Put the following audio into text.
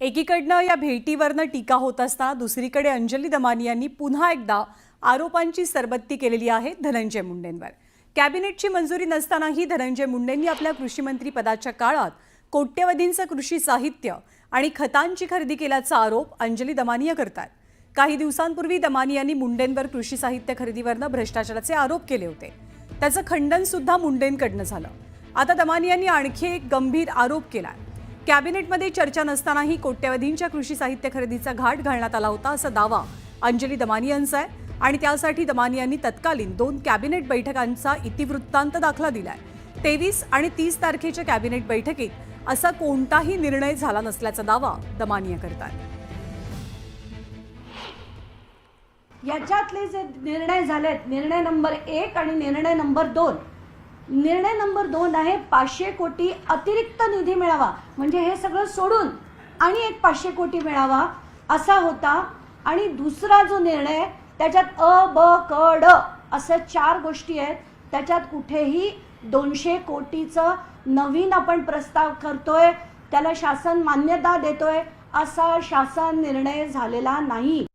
एकीकडनं या भेटीवरनं टीका होत असता दुसरीकडे अंजली दमानी यांनी पुन्हा एकदा आरोपांची सरबत्ती केलेली आहे धनंजय मुंडेंवर। कॅबिनेटची मंजुरी नसतानाही धनंजय मुंडेंनी आपल्या कृषी मंत्री पदाच्या काळात कोट्यवधींचं कृषी साहित्य आणि खतांची खरेदी केल्याचा आरोप अंजली दमानी करतात। काही दिवसांपूर्वी दमानी यांनी मुंडेंवर कृषी साहित्य खरेदीवरनं भ्रष्टाचाराचे आरोप केले होते। त्याचं खंडन सुद्धा मुंडेंकडनं झालं। आता दमानी यांनी आणखी एक गंभीर आरोप केला। कॅबिनेटमध्ये चर्चा नसतानाही कोट्यवधींच्या कृषी साहित्य खरेदीचा घाट घालण्यात आला होता असा दावा अंजली दमानी यांचा आहे आणि त्यासाठी दमानी यांनी तत्कालीन 2 कॅबिनेट बैठकांचा इतिवृत्तांत दाखला दिलाय। 23 आणि 30 तारखेच्या कॅबिनेट बैठकीत असा कोणताही निर्णय झाला नसल्याचा दावा दमानी करतात। याच्यातले जे निर्णय झालेत, निर्णय नंबर 1 आणि निर्णय नंबर 2, निर्णय नंबर 2 आहे 500 कोटी अतिरिक्त निधी मिळावा, म्हणजे हे सगळं सोडून आणि एक 500 कोटी मिळावा असा होता। आणि दुसरा जो निर्णय त्याच्यात अ ब क ड असं 4 गोष्टी आहेत। त्याच्यात कुठेही 200 कोटीचं नवीन आपण प्रस्ताव करतोय, त्याला शासन मान्यता देतोय असा शासन निर्णय झालेला नाही।